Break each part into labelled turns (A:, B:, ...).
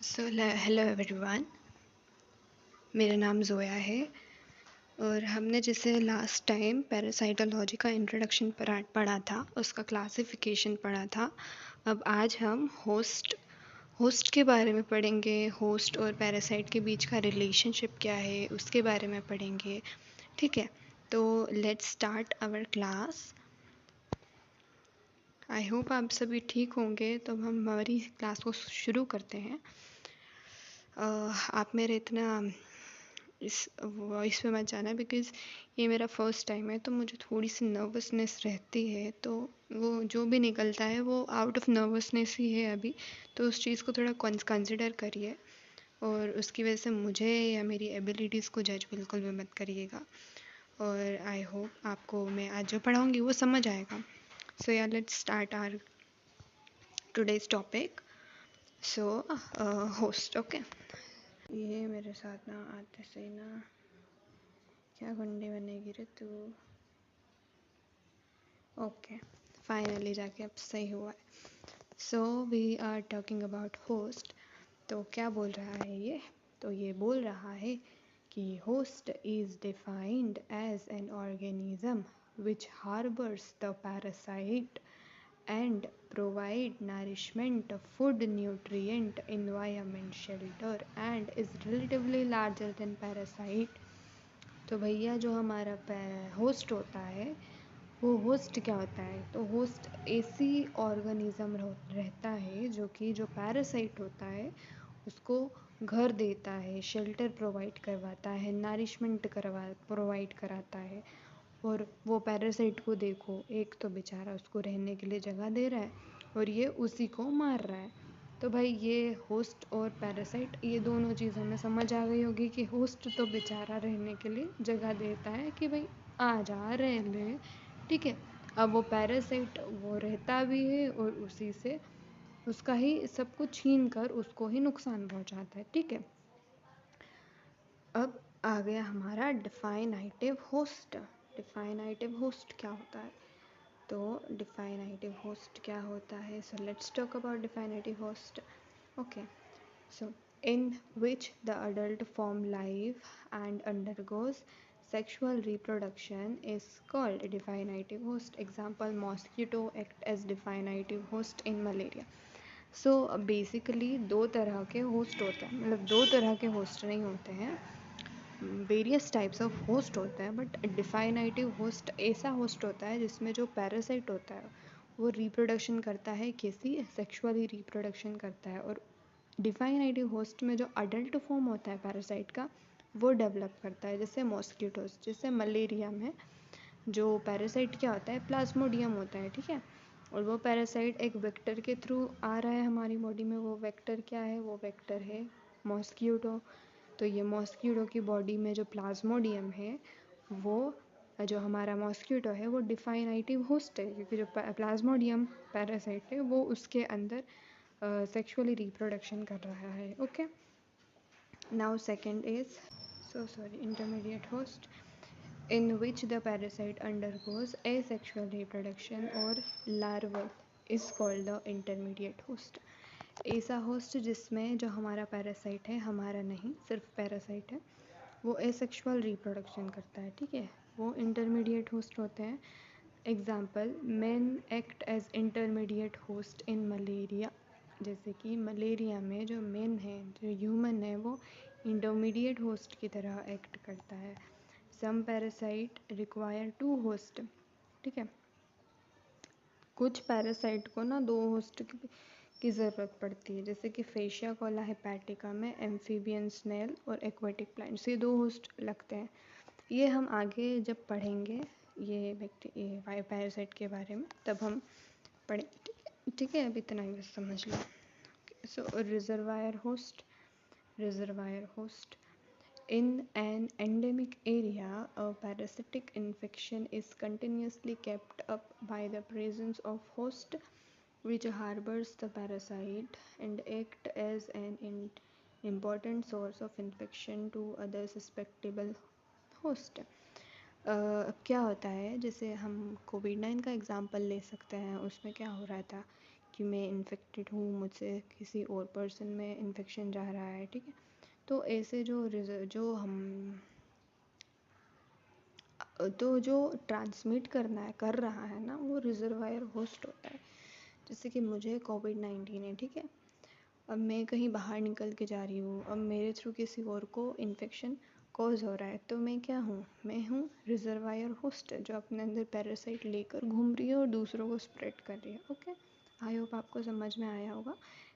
A: Hello everyone. मेरा नाम ज़ोया है और हमने जैसे लास्ट टाइम पैरासाइटोलॉजी का इंट्रोडक्शन पढ़ा था, उसका क्लासिफिकेशन पढ़ा था। अब आज हम होस्ट के बारे में पढ़ेंगे। होस्ट और पैरासाइट के बीच का रिलेशनशिप क्या है उसके बारे में पढ़ेंगे। ठीक है, तो let's start our class. I hope आप सभी ठीक होंगे। तो हम हमारी क्लास को शुरू करते हैं। आप मेरे इतना इस वॉइस पे मत जाना, बिकॉज़ ये मेरा फर्स्ट टाइम है, तो मुझे थोड़ी सी नर्वसनेस रहती है। तो वो जो भी निकलता है वो आउट ऑफ नर्वसनेस ही है अभी। तो उस चीज़ को थोड़ा कंसिडर करिए और उसकी वजह से मुझे या मेरी एबिलिटीज़ को जज बिल्कुल भी मत करिएगा। और आई होप आपको मैं आज जो पढ़ाऊँगी वो समझ आएगा। सो या let's start our today's topic. So host. Okay, ये मेरे साथ ना आते से ना क्या गुंडी बनेगी रे तू। ओके, फाइनली जाके अब सही हुआ है। So we are talking about host. तो क्या बोल रहा है ये? तो ये बोल रहा है कि host is defined as an organism which harbours the parasite and provide nourishment, food, nutrient, environment, shelter and is relatively larger than parasite। तो भैया जो हमारा होस्ट होता है, वो होस्ट क्या होता है? तो होस्ट ऐसी ऑर्गेनिज्म रहता है जो कि जो पैरासाइट होता है उसको घर देता है, शेल्टर प्रोवाइड करवाता है, नरिशमेंट प्रोवाइड कराता है। और वो पैरासाइट को देखो, एक तो बेचारा उसको रहने के लिए जगह दे रहा है और ये उसी को मार रहा है। तो भाई ये होस्ट और पैरासाइट, ये दोनों चीज़ हमें समझ आ गई होगी कि होस्ट तो बेचारा रहने के लिए जगह देता है कि भाई आ जा रह ले, ठीक है। अब वो पैरासाइट वो रहता भी है और उसी से उसका ही सब कुछ छीन कर उसको ही नुकसान पहुंचाता है, ठीक है। अब आ गया हमारा डिफाइनेटिव होस्ट। डिफाइनेटिव होस्ट क्या होता है? तो डिफाइनेटिव होस्ट क्या होता है? So let's talk about definitive host. Okay, so in which the adult form life and undergoes sexual reproduction is called definitive host. Example, mosquito act as definitive host in malaria. So basically दो तरह के host होते हैं, मतलब दो तरह के host नहीं होते हैं, वेरियस टाइप्स ऑफ होस्ट होता है। बट डिफाइनेटिव होस्ट ऐसा होस्ट होता है जिसमें जो पैरासाइट होता है वो रिप्रोडक्शन करता है, किसी सेक्सुअली रिप्रोडक्शन करता है। और डिफाइनेटिव होस्ट में जो अडल्ट फॉर्म होता है पैरासाइट का वो डेवलप करता है, जैसे मॉस्किटोज। जैसे मलेरिया में जो पैरासाइट क्या होता है, प्लाज्मोडियम होता है, ठीक है। और वो पैरासाइट एक वेक्टर के थ्रू आ रहा है हमारी बॉडी में। वो वेक्टर क्या है? वो वेक्टर है मॉस्किटो। तो ये मॉस्किटो की बॉडी में जो प्लाज्मोडियम है, वो जो हमारा मॉस्किटो है वो डिफाइनेटिव होस्ट है, क्योंकि जो प्लाज्मोडियम पैरासाइट है वो उसके अंदर सेक्सुअली रिप्रोडक्शन कर रहा है। Okay, now second is intermediate host, in which the parasite undergoes asexual reproduction or larval is called the intermediate host। ऐसा होस्ट जिसमें जो हमारा पैरासाइट है, हमारा नहीं सिर्फ पैरासाइट है, वो एसेक्सुअल रिप्रोडक्शन करता है, ठीक है, वो इंटरमीडिएट होस्ट होते हैं। Example, man act as intermediate host in malaria. जैसे कि मलेरिया में जो मेन है, जो ह्यूमन है, वो इंटरमीडिएट होस्ट की तरह एक्ट करता है। सम पैरासाइट रिक्वायर टू होस्ट, ठीक है। कुछ पैरासाइट को ना दो होस्ट की ज़रूरत पड़ती है, जैसे कि फेशिया कोला हेपेटिका में एम्फीबियन स्नेल और एक्वेटिक प्लांट्स, ये दो होस्ट लगते हैं। ये हम आगे जब पढ़ेंगे ये पैरासाइट के बारे में, तब हम पढ़ेंगे, ठीक है। अब इतना ही बस समझ लो। So reservoir host, in an endemic area, a parasitic infection is continuously kept up by the presence of host which harbors the parasite and act as an important source of infection to other susceptible host। अब क्या होता है, जैसे हम कोविड-19 का example ले सकते हैं। उसमें क्या हो रहा था कि मैं इन्फेक्टेड हूँ, मुझसे किसी और पर्सन में इन्फेक्शन जा रहा है, ठीक है। तो ऐसे जो ट्रांसमिट कर रहा है ना, वो रिजर्वायर होस्ट होता है। जैसे कि मुझे कोविड-19 है, ठीक है। अब मैं कहीं बाहर निकल के जा रही हूँ, अब मेरे थ्रू किसी और को इन्फेक्शन कॉज हो रहा है, तो मैं क्या हूँ? मैं हूँ रिजर्वायर होस्ट, जो अपने अंदर पैरासाइट लेकर घूम रही है और दूसरों को स्प्रेड कर रही है। ओके, आई होप आपको समझ में आया होगा।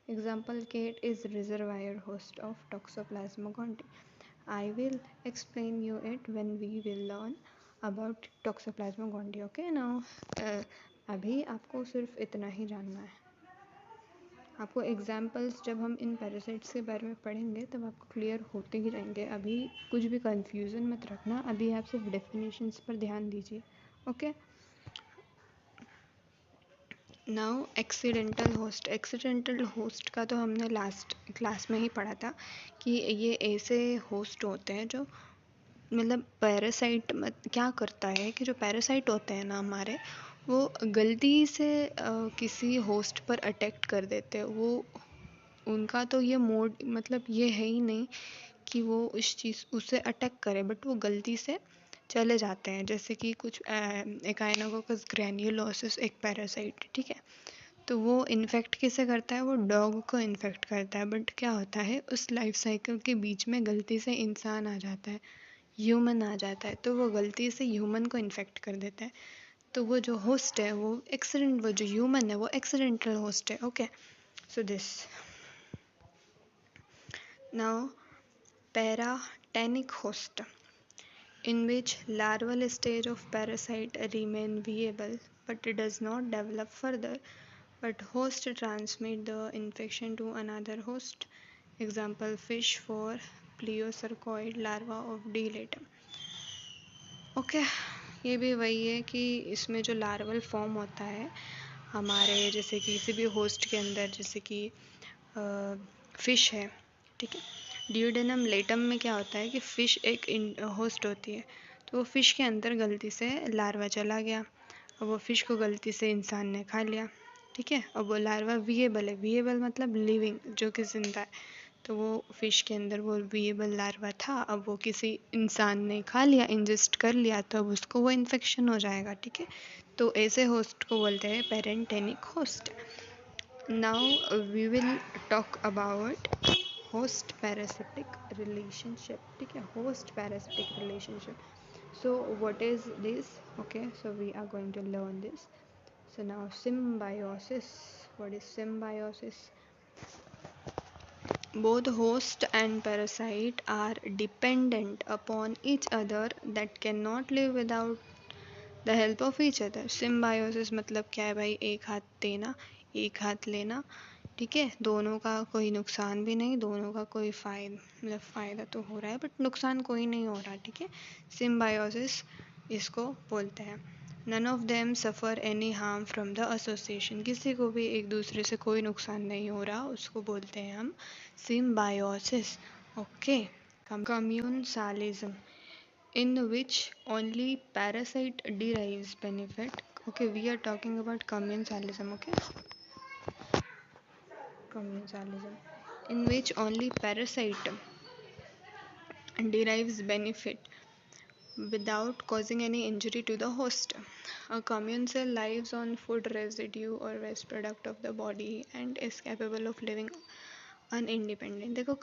A: Example, cat is reservoir host of toxoplasma gondii. I will explain you it when we will learn about toxoplasma gondii. Okay, now अभी आपको सिर्फ इतना ही जानना है। आपको एग्जाम्पल्स जब हम इन पैरासाइट्स के बारे में पढ़ेंगे तब आपको क्लियर होते ही रहेंगे। अभी कुछ भी कन्फ्यूज़न मत रखना, अभी आप सिर्फ डेफिनेशंस पर ध्यान दीजिए। ओके, नाउ एक्सीडेंटल होस्ट का तो हमने लास्ट क्लास में ही पढ़ा था कि ये ऐसे होस्ट होते हैं जो मतलब पैरासाइट क्या करता है कि जो पैरासाइट होते हैं ना हमारे, वो गलती से किसी होस्ट पर अटैक कर देते हैं। वो उनका तो ये मोड मतलब ये है ही नहीं कि वो उससे अटैक करे, बट वो गलती से चले जाते हैं। जैसे कि कुछ एकाइनोकोकस ग्रैन्युलोसिस एक पैरासाइट, ठीक है। तो वो इन्फेक्ट किसे करता है? वो डॉग को इन्फेक्ट करता है। बट क्या होता है, उस लाइफ साइकिल के बीच में गलती से इंसान आ जाता है, ह्यूमन आ जाता है, तो वो गलती से ह्यूमन को इन्फेक्ट कर देता है। तो वो जो होस्ट है वो जो ह्यूमन है वो एक्सीडेंटल होस्ट है। Okay, so this now paratenic host, in which larval stage of parasite remain viable but does not develop further, but host transmit the infection to another host. Example, fish for plesiocercoid larva of D. latum. Okay, ये भी वही है कि इसमें जो larval form होता है हमारे जैसे कि किसी भी होस्ट के अंदर, जैसे कि फ़िश है, ठीक है। डियोडेनम लेटम में क्या होता है कि फ़िश एक होस्ट होती है, तो वो फ़िश के अंदर गलती से लार्वा चला गया और वो फ़िश को गलती से इंसान ने खा लिया, ठीक है। अब वो लार्वा विएबल है, विएबल मतलब लिविंग, जो कि जिंदा है। तो वो फ़िश के अंदर वो विएबल लार्वा था, अब वो किसी इंसान ने खा लिया, इंजेस्ट कर लिया, तो अब उसको वो इन्फेक्शन हो जाएगा, ठीक है। तो ऐसे होस्ट को बोलते हैं paratenic host. Now we will talk about host parasitic relationship, ठीक है। Host parasitic relationship, so what is this? Okay, so we are going to learn this. So now symbiosis. What is symbiosis? Both host and parasite are dependent upon each other that cannot live without the help of each other. Symbiosis मतलब क्या है भाई? एक हाथ देना, एक हाथ लेना, ठीक है। दोनों का कोई नुकसान भी नहीं, दोनों का कोई फ़ायदा तो हो रहा है बट नुकसान कोई नहीं हो रहा, ठीक है। सिम्बायोसिस इसको बोलते हैं। None of them suffer any harm from the association, किसी को भी एक दूसरे से कोई नुकसान नहीं हो रहा, उसको बोलते हैं हम symbiosis. Okay, commensalism, in which only parasite derives benefit. Okay, we are talking about commensalism. Okay, commensalism, in which only parasite derives benefit without causing any injury to the host. A commune cell lives on food residue or waste product of the body and is capable of living अनइंडिपेंडेंट। देखो,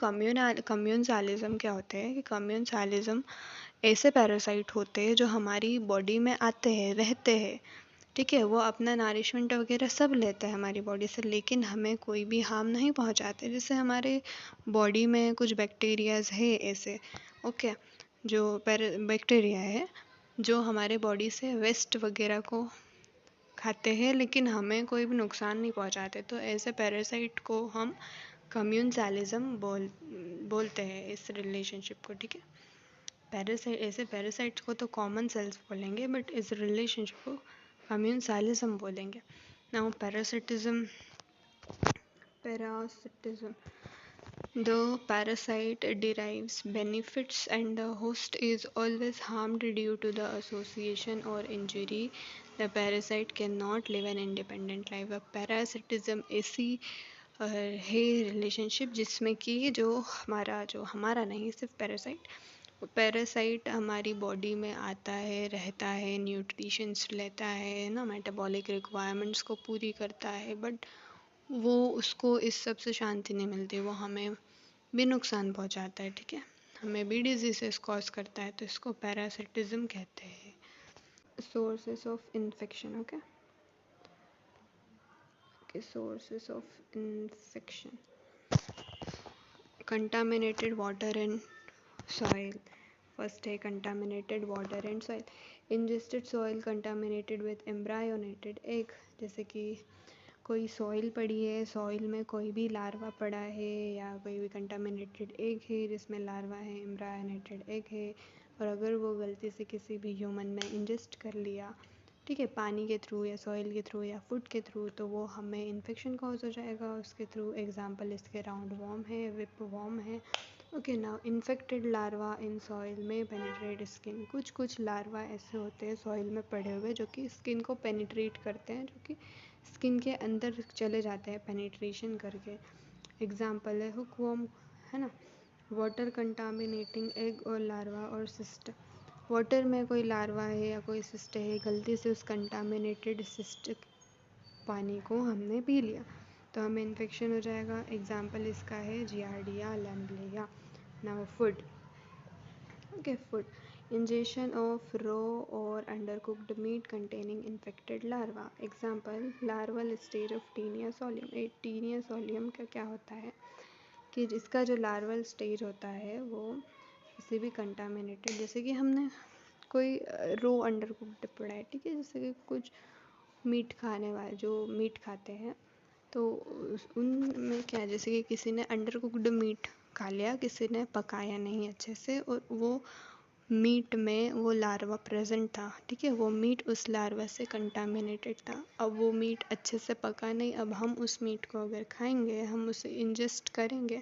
A: कम्यूनसालिज्म क्या होते हैं कि कम्यूनसालिज्म ऐसे parasite होते हैं जो हमारी बॉडी में आते हैं, रहते हैं, ठीक है। वो अपना नरिशमेंट वगैरह सब लेते हैं हमारी बॉडी से, लेकिन हमें कोई भी हार्म नहीं पहुंचाते। जैसे हमारे बॉडी में कुछ बैक्टीरियाज है ऐसे, ओके, जो बैक्टीरिया है जो हमारे बॉडी से वेस्ट वगैरह को खाते हैं लेकिन हमें कोई भी नुकसान नहीं पहुंचाते। तो ऐसे पैरासाइट को हम कम्यूनसालिज्म बोलते हैं, इस रिलेशनशिप को, ठीक है। ऐसे पैरासाइट्स को तो कॉमन सेल्स बोलेंगे, बट इस रिलेशनशिप को कम्यूनसालिज्म बोलेंगे। Now parasitism, the parasite derives benefits and the host is always harmed due to the association or injury the parasite can not live an independent life. अब parasitism ऐसी है relationship जिसमें कि जो हमारा नहीं, सिर्फ पैरासाइट हमारी बॉडी में आता है, रहता है, न्यूट्रिशंस लेता है ना, मेटाबॉलिक रिक्वायरमेंट्स को पूरी करता है, बट वो उसको इस सब से शांति नहीं मिलती, वो हमें भी नुकसान पहुंचाता है, ठीक है, हमें भी डिजीजेस कॉज करता है, तो इसको पैरासिटिज्म कहते हैं। Sources of infection, okay, sources of infection, contaminated water and soil. First है contaminated water and soil. Ingested soil contaminated with embryonated egg, जैसे कि कोई सॉइल पड़ी है, सॉइल में कोई भी लार्वा पड़ा है या कोई भी कंटामिनेटेड एग है जिसमें लार्वा है, एम्ब्रायोनेटेड एग है, और अगर वो गलती से किसी भी ह्यूमन में इंजेस्ट कर लिया, ठीक है, पानी के थ्रू या सॉइल के थ्रू या फूड के थ्रू, तो वो हमें इन्फेक्शन कॉज हो जाएगा उसके थ्रू। एग्जाम्पल इसके राउंड वॉर्म है, विप वॉर्म है। Okay, now infected larva in soil में पेनिट्रेट स्किन। कुछ लार्वा ऐसे होते हैं सॉइल में पड़े हुए जो कि स्किन को पेनिट्रेट करते हैं, जो कि स्किन के अंदर चले जाते हैं पेनिट्रेशन करके। एग्जाम्पल है हुक वॉर्म, है ना। वाटर कंटामिनेटिंग एग और लार्वा और सिस्ट। वाटर में कोई लार्वा है या कोई सिस्ट है, गलती से उस कंटामिनेटेड सिस्ट पानी को हमने पी लिया तो हमें इन्फेक्शन हो जाएगा। एग्जाम्पल इसका है Giardia lamblia. Now food, okay, food, ingestion of raw और under cooked meat containing infected larvae. Example larval stage of Taenia solium. Taenia solium का क्या होता है कि जिसका जो लार्वल स्टेज होता है वो किसी भी कंटामिनेटेड, जैसे कि हमने कोई रो अंडर कुक्ड पड़ा है, ठीक है, जैसे कि कुछ मीट खाने वाले जो मीट खाते हैं तो उनमें क्या है, जैसे कि किसी ने अंडर कुक्ड मीट खा लिया, किसी ने पकाया नहीं अच्छे से, और वो मीट में वो लार्वा प्रेजेंट था, ठीक है, वो मीट उस लार्वा से कंटामिनेटेड था। अब वो मीट अच्छे से पका नहीं, अब हम उस मीट को अगर खाएंगे, हम उसे इंजेस्ट करेंगे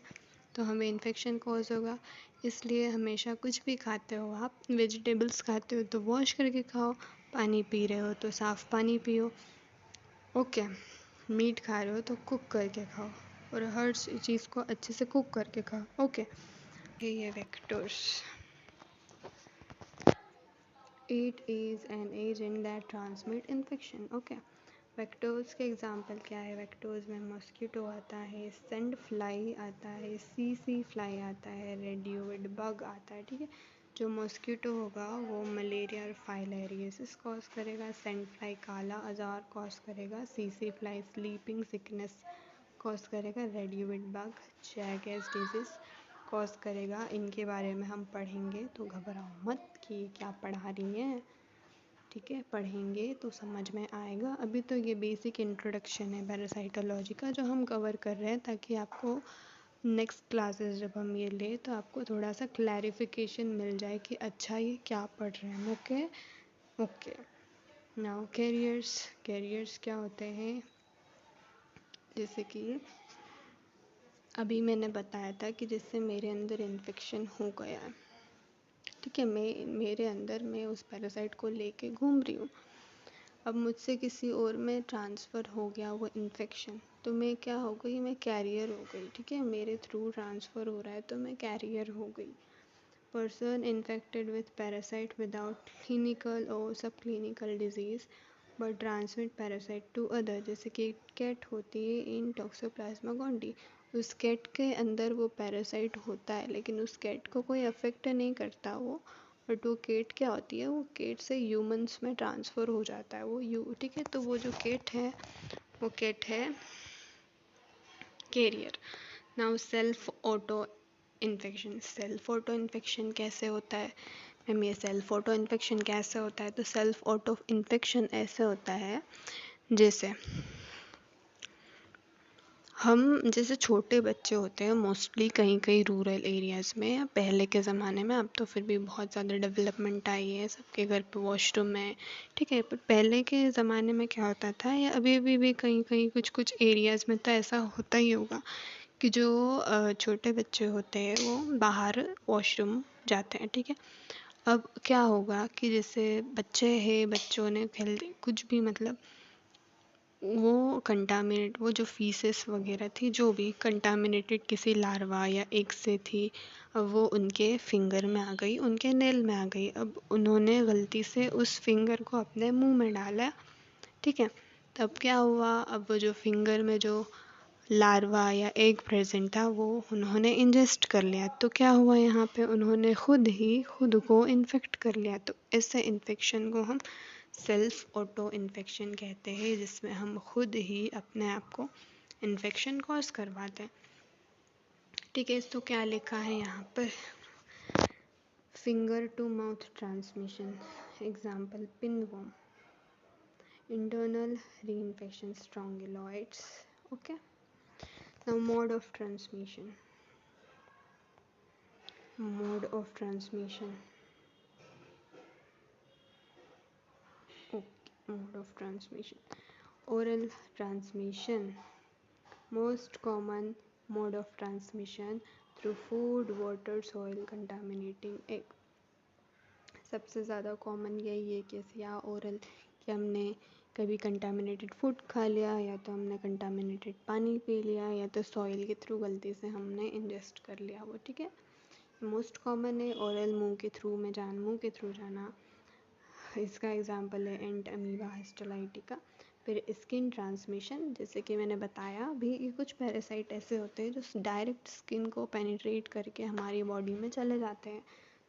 A: तो हमें इन्फेक्शन कॉज होगा। इसलिए हमेशा कुछ भी खाते हो आप, वेजिटेबल्स खाते हो तो वॉश करके खाओ, पानी पी रहे हो तो साफ़ पानी पियो, ओके, मीट खा रहे हो तो कुक करके खाओ, और हर चीज़ को अच्छे से कुक करके खाओ, ओके। ये vectors, it is an agent that transmit infection, okay. Vectors के एग्जांपल क्या है, वेक्टर्स में मॉस्किटो आता है, सेंड फ्लाई आता है, सी फ्लाई आता है, रेडियोइड बग आता है, ठीक है। जो मॉस्किटो होगा वो मलेरिया और फाइलेरियसिस कॉज करेगा, सेंड फ्लाई काला आजार कॉज करेगा, सी फ्लाई स्लीपिंग सिकनेस कॉज करेगा, रेडियोइड बग जैगेस डिजीज कॉज करेगा। इनके बारे में हम पढ़ेंगे तो घबराओ मत कि क्या पढ़ा रही हैं, ठीक है, पढ़ेंगे तो समझ में आएगा। अभी तो ये बेसिक इंट्रोडक्शन है पैरासाइटोलॉजी का जो हम कवर कर रहे हैं, ताकि आपको नेक्स्ट क्लासेस जब हम ये लें तो आपको थोड़ा सा क्लैरिफिकेशन मिल जाए कि अच्छा ये क्या पढ़ रहे हैं। ओके ओके, नाउ कैरियर्स क्या होते हैं, जैसे कि अभी मैंने बताया था कि जिससे मेरे अंदर इन्फेक्शन हो गया है, ठीक है, मेरे अंदर मैं उस पैरासाइट को लेके घूम रही हूँ, अब मुझसे किसी और में ट्रांसफ़र हो गया वो इन्फेक्शन, तो मैं क्या हो गई, मैं कैरियर हो गई, ठीक है, मेरे थ्रू ट्रांसफ़र हो रहा है तो मैं कैरियर हो गई। Person infected with parasite without clinical और subclinical disease but transmit parasite to other, जैसे कि कैट होती है इन टॉक्सोप्लाज्मा गोंडी, उस कैट के अंदर वो पैरासाइट होता है लेकिन उस कैट को कोई अफेक्ट नहीं करता वो, बट वो केट क्या होती है, वो केट से ह्यूमंस में ट्रांसफ़र हो जाता है वो ठीक है, तो वो जो केट है वो केट है carrier. Now self auto infection कैसे होता है मैम, ये सेल्फ ऑटो इन्फेक्शन कैसे होता है, तो सेल्फ ऑटो इन्फेक्शन ऐसे होता है जैसे हम जैसे छोटे बच्चे होते हैं मोस्टली कहीं रूरल एरियाज़ में, या पहले के ज़माने में, अब तो फिर भी बहुत ज़्यादा डेवलपमेंट आई है, सबके घर पे वॉशरूम है, ठीक है, पर पहले के ज़माने में क्या होता था, या अभी भी कहीं कुछ एरियाज़ में तो ऐसा होता ही होगा कि जो छोटे बच्चे होते हैं वो बाहर वॉशरूम जाते हैं, ठीक है, अब क्या होगा कि जैसे बच्चे हैं, बच्चों ने हेल्दी कुछ भी मतलब वो कंटामिनेट, वो जो फीसेस वगैरह थी जो भी कंटामिनेटेड किसी लार्वा या एग से थी, अब वो उनके फिंगर में आ गई, उनके नेल में आ गई। अब उन्होंने गलती से उस फिंगर को अपने मुंह में डाला, ठीक है। तब क्या हुआ, अब वो जो फिंगर में जो लार्वा या एग प्रेजेंट था वो उन्होंने इंजेस्ट कर लिया। तो क्या हुआ, यहाँ पे उन्होंने खुद को इन्फेक्ट कर लिया। तो ऐसे इन्फेक्शन को हम सेल्फ ऑटो इन्फेक्शन कहते हैं, जिसमें हम खुद ही अपने आप को इन्फेक्शन कॉज करवाते हैं, ठीक है। तो क्या लिखा है यहाँ पर, finger to mouth transmission, example pinworm, internal reinfection strongyloids, okay. Now mode of transmission, okay. Mode of transmission, oral transmission, most common mode of transmission through food, water, soil contaminating egg। सबसे ज़्यादा common यही है कि या oral, कि हमने कभी contaminated food खा लिया, या तो हमने कंटामिनेटेड पानी पी लिया, या तो सॉइल के थ्रू गलती से हमने इंजेस्ट कर लिया वो, ठीक है। मोस्ट कॉमन है ओरल, मुंह के थ्रू जाना। इसका एग्जांपल है एंट अमीबा हिस्टोलाइटी का। फिर स्किन ट्रांसमिशन, जैसे कि मैंने बताया भी, ये कुछ पैरासाइट ऐसे होते हैं जो डायरेक्ट स्किन को पेनिट्रेट करके हमारी बॉडी में चले जाते हैं।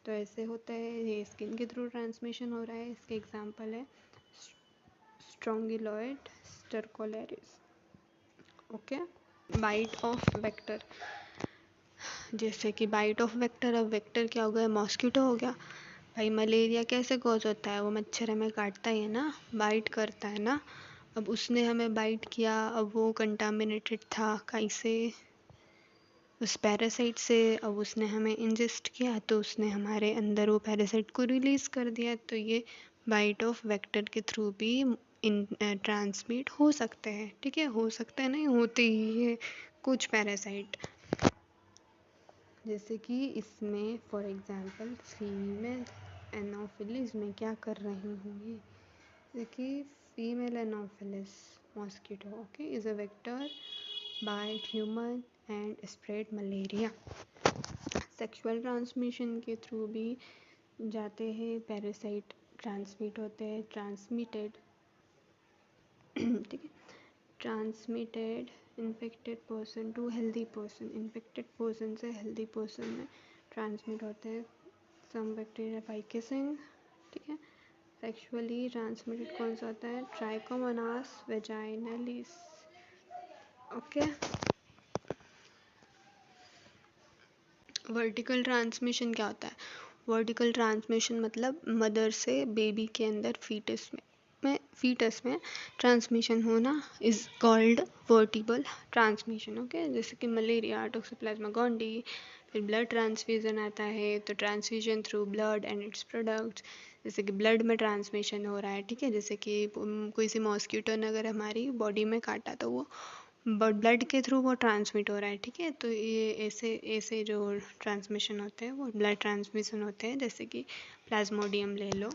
A: तो ऐसे होता है, ये स्किन के थ्रू ट्रांसमिशन हो रहा है। इसके एग्जांपल है स्ट्रोंगिलॉइड स्टरकोलेरिस, ओके। बाइट ऑफ वेक्टर, जैसे कि बाइट ऑफ वेक्टर, अब वेक्टर क्या हो गया, मॉस्किटो हो गया। भाई मलेरिया कैसे कॉज होता है, वो मच्छर हमें काटता ही है ना, बाइट करता है ना। अब उसने हमें बाइट किया, अब वो कंटामिनेटेड था कहीं से, उस पैरासाइट से। अब उसने हमें इंजेस्ट किया तो उसने हमारे अंदर वो पैरासाइट को रिलीज़ कर दिया। तो ये बाइट ऑफ वेक्टर के थ्रू भी ट्रांसमिट हो सकते हैं, ठीक है। हो सकता है, नहीं होते ही है कुछ पैरासाइट, जैसे कि इसमें फॉर एग्जांपल फीमेल एनोफिलिस में क्या कर रही हूँ ये, देखिए female anopheles mosquito, okay, is a vector bite human and spread malaria. Sexual transmission के थ्रू भी जाते हैं, पैरासाइट ट्रांसमिट होते हैं, ट्रांसमिटेड, ठीक है। Transmitted infected person to healthy person, infected person से हेल्दी पर्सन में ट्रांसमिट होते हैं सम बैक्टीरिया बाय किसिंग, ठीक है। सेक्सुअली ट्रांसमिटेड कौन सा होता है, trichomonas vaginalis, okay. Vertical transmission क्या होता है, वर्टिकल ट्रांसमिशन मतलब मदर से बेबी के अंदर फीटस में ट्रांसमिशन होना is called vertical transmission, okay. जैसे कि मलेरिया, टॉक्सोप्लाज्मा गोंडी। फिर ब्लड ट्रांसफ्यूज़न आता है, तो transfusion through blood and its products, जैसे कि ब्लड में ट्रांसमिशन हो रहा है, ठीक है। जैसे कि कोई सी मॉस्किटो ने अगर हमारी बॉडी में काटा तो वो ब्लड के थ्रू वो ट्रांसमिट हो रहा है, ठीक है। तो ये ऐसे ऐसे जो ट्रांसमिशन होते हैं वो ब्लड ट्रांसमिशन होते हैं। जैसे कि प्लाज्मोडियम ले लो,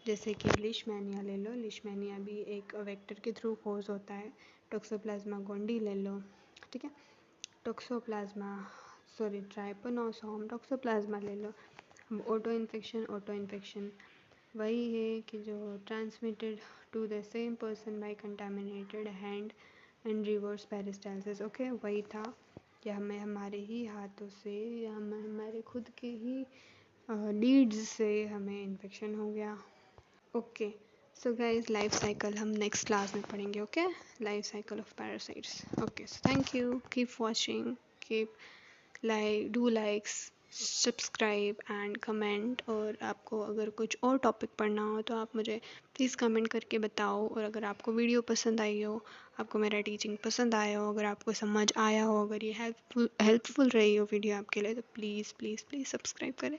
A: जैसे कि लिशमैनिया ले लो, लिशमैनिया भी एक वेक्टर के थ्रू कोज होता है। टॉक्सोप्लाज्मा गोंडी ले लो, ठीक है। ट्राइपोनोसोम टॉक्सोप्लाज्मा ले लो। ऑटो इन्फेक्शन वही है कि जो transmitted to the same person by contaminated hand and reverse peristalsis, okay. वही था कि हमें हमारे ही हाथों से या हमारे खुद के ही लीड्स से हमें इन्फेक्शन हो गया, okay. So guys, life cycle हम नेक्स्ट क्लास में पढ़ेंगे, okay. Life cycle of parasites, okay. So thank you, keep watching, keep likes, subscribe and comment. और आपको अगर कुछ और टॉपिक पढ़ना हो तो आप मुझे प्लीज़ कमेंट करके बताओ। और अगर आपको वीडियो पसंद आई हो, आपको मेरा टीचिंग पसंद आया हो, अगर आपको समझ आया हो, अगर ये हेल्पफुल रही हो वीडियो आपके लिए, तो प्लीज़ प्लीज़ प्लीज़ सब्सक्राइब करें।